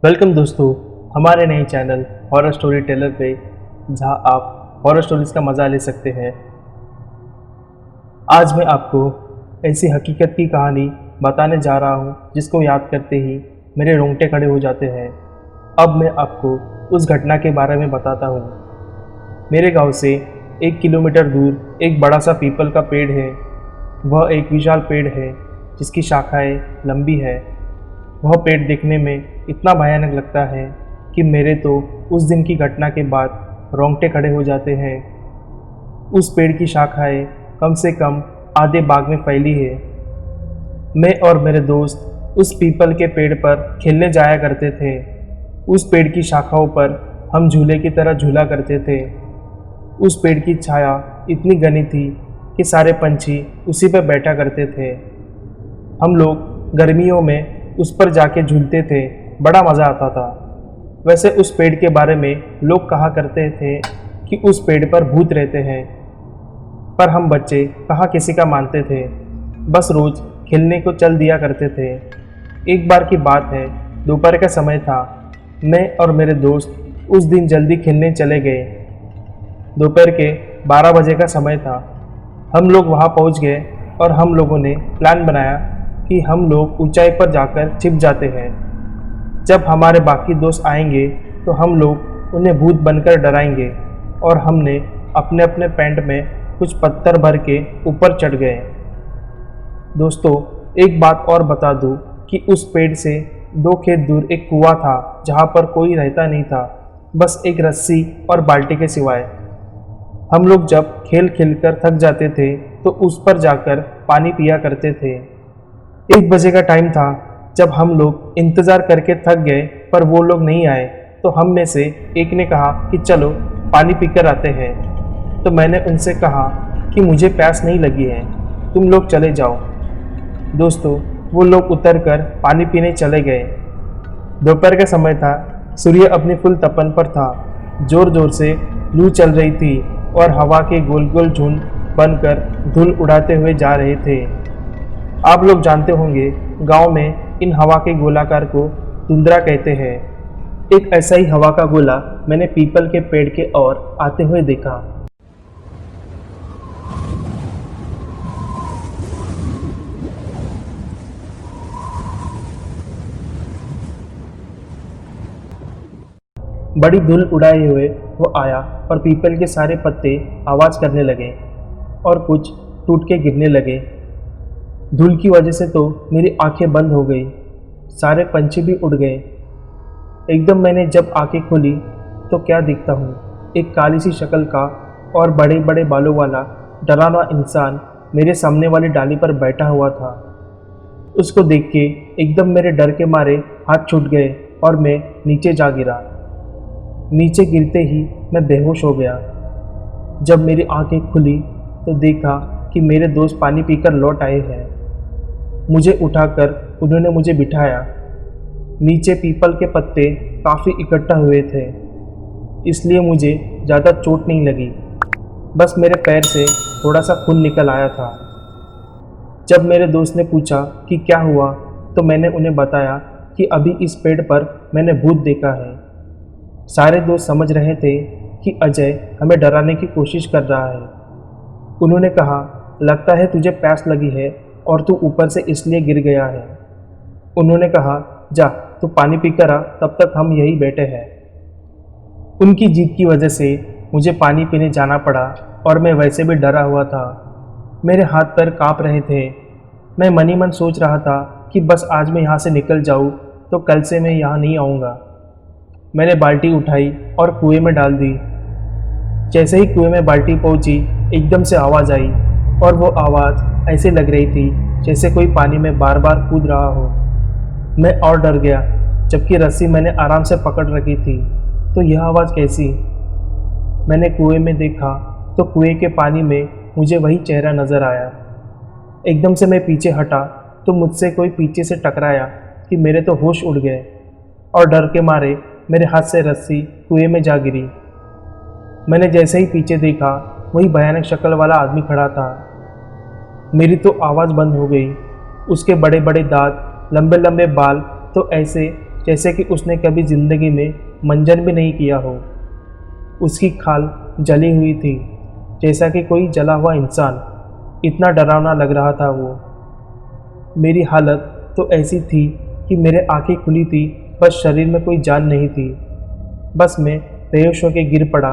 Welcome दोस्तों, हमारे नए चैनल हॉरर स्टोरी टेलर पे, जहां आप हॉरर स्टोरीज का मज़ा ले सकते हैं। आज मैं आपको ऐसी हकीकत की कहानी बताने जा रहा हूं जिसको याद करते ही मेरे रोंगटे खड़े हो जाते हैं। अब मैं आपको उस घटना के बारे में बताता हूं। मेरे गांव से 1 किलोमीटर दूर एक बड़ा सा पीपल का पेड़ है। वह एक विशाल पेड़ है जिसकी शाखाएं लंबी है। वह पेड़ देखने में इतना भयानक लगता है कि मेरे तो उस दिन की घटना के बाद रोंगटे खड़े हो जाते हैं। उस पेड़ की शाखाएं कम से कम आधे बाग में फैली है। मैं और मेरे दोस्त उस पीपल के पेड़ पर खेलने जाया करते थे। उस पेड़ की शाखाओं पर हम झूले की तरह झूला करते थे। उस पेड़ की छाया इतनी घनी थी कि सारे पंछी उसी पर बैठा करते थे। हम लोग गर्मियों में उस पर जाके झूलते थे, बड़ा मज़ा आता था। वैसे उस पेड़ के बारे में लोग कहा करते थे कि उस पेड़ पर भूत रहते हैं, पर हम बच्चे कहाँ किसी का मानते थे, बस रोज़ खेलने को चल दिया करते थे। एक बार की बात है, दोपहर का समय था। मैं और मेरे दोस्त उस दिन जल्दी खेलने चले गए। दोपहर के 12 बजे का समय था। हम लोग वहाँ पहुँच गए और हम लोगों ने प्लान बनाया कि हम लोग ऊंचाई पर जाकर छिप जाते हैं। जब हमारे बाकी दोस्त आएंगे तो हम लोग उन्हें भूत बनकर डराएंगे, और हमने अपने अपने पैंट में कुछ पत्थर भर के ऊपर चढ़ गए। दोस्तों, एक बात और बता दूं कि उस पेड़ से 2 खेत दूर एक कुआं था जहां पर कोई रहता नहीं था, बस एक रस्सी और बाल्टी के सिवाय। हम लोग जब खेल खेलकर थक जाते थे तो उस पर जाकर पानी पिया करते थे। 1 बजे का टाइम था। जब हम लोग इंतज़ार करके थक गए पर वो लोग नहीं आए, तो हम में से एक ने कहा कि चलो पानी पीकर आते हैं। तो मैंने उनसे कहा कि मुझे प्यास नहीं लगी है, तुम लोग चले जाओ। दोस्तों, वो लोग उतरकर पानी पीने चले गए। दोपहर का समय था। सूर्य अपनी फुल तपन पर था। ज़ोर ज़ोर से लू चल रही थी और हवा के गोल गोल झुंड बनकर धूल उड़ाते हुए जा रहे थे। आप लोग जानते होंगे, गांव में इन हवा के गोलाकार को तुंद्रा कहते हैं। एक ऐसा ही हवा का गोला मैंने पीपल के पेड़ के ओर आते हुए देखा। बड़ी धूल उड़ाए हुए वो आया और पीपल के सारे पत्ते आवाज़ करने लगे और कुछ टूट के गिरने लगे। धूल की वजह से तो मेरी आंखें बंद हो गई। सारे पंछी भी उड़ गए। एकदम मैंने जब आंखें खोली तो क्या दिखता हूँ, एक काली सी शक्ल का और बड़े बड़े बालों वाला डरावना इंसान मेरे सामने वाली डाली पर बैठा हुआ था। उसको देख के एकदम मेरे डर के मारे हाथ छूट गए और मैं नीचे जा गिरा। नीचे गिरते ही मैं बेहोश हो गया। जब मेरी आंखें खुली तो देखा कि मेरे दोस्त पानी पीकर लौट आए हैं। मुझे उठाकर उन्होंने मुझे बिठाया। नीचे पीपल के पत्ते काफ़ी इकट्ठा हुए थे, इसलिए मुझे ज़्यादा चोट नहीं लगी, बस मेरे पैर से थोड़ा सा खून निकल आया था। जब मेरे दोस्त ने पूछा कि क्या हुआ, तो मैंने उन्हें बताया कि अभी इस पेड़ पर मैंने भूत देखा है। सारे दोस्त समझ रहे थे कि अजय हमें डराने की कोशिश कर रहा है। उन्होंने कहा, लगता है तुझे प्यास लगी है और तू ऊपर से इसलिए गिर गया है। उन्होंने कहा, जा तू पानी पीकर आ, तब तक हम यहीं बैठे हैं। उनकी जीत की वजह से मुझे पानी पीने जाना पड़ा और मैं वैसे भी डरा हुआ था। मेरे हाथ पैर काँप रहे थे। मैं मन ही मन सोच रहा था कि बस आज मैं यहाँ से निकल जाऊँ तो कल से मैं यहाँ नहीं आऊँगा। मैंने बाल्टी उठाई और कुएं में डाल दी। जैसे ही कुएं में बाल्टी पहुंची, एकदम से आवाज़ आई, और वो आवाज़ ऐसे लग रही थी जैसे कोई पानी में बार बार कूद रहा हो। मैं और डर गया, जबकि रस्सी मैंने आराम से पकड़ रखी थी, तो यह आवाज़ कैसी? मैंने कुएं में देखा तो कुएं के पानी में मुझे वही चेहरा नज़र आया। एकदम से मैं पीछे हटा तो मुझसे कोई पीछे से टकराया कि मेरे तो होश उड़ गए और डर के मारे मेरे हाथ से रस्सी कुएं में जा गिरी। मैंने जैसे ही पीछे देखा, वही भयानक शक्ल वाला आदमी खड़ा था। मेरी तो आवाज़ बंद हो गई। उसके बड़े बड़े दांत, लंबे लंबे बाल, तो ऐसे जैसे कि उसने कभी ज़िंदगी में मंजन भी नहीं किया हो। उसकी खाल जली हुई थी, जैसा कि कोई जला हुआ इंसान। इतना डरावना लग रहा था वो। मेरी हालत तो ऐसी थी कि मेरे आंखें खुली थी, बस शरीर में कोई जान नहीं थी। बस मैं बेहोश होकर गिर पड़ा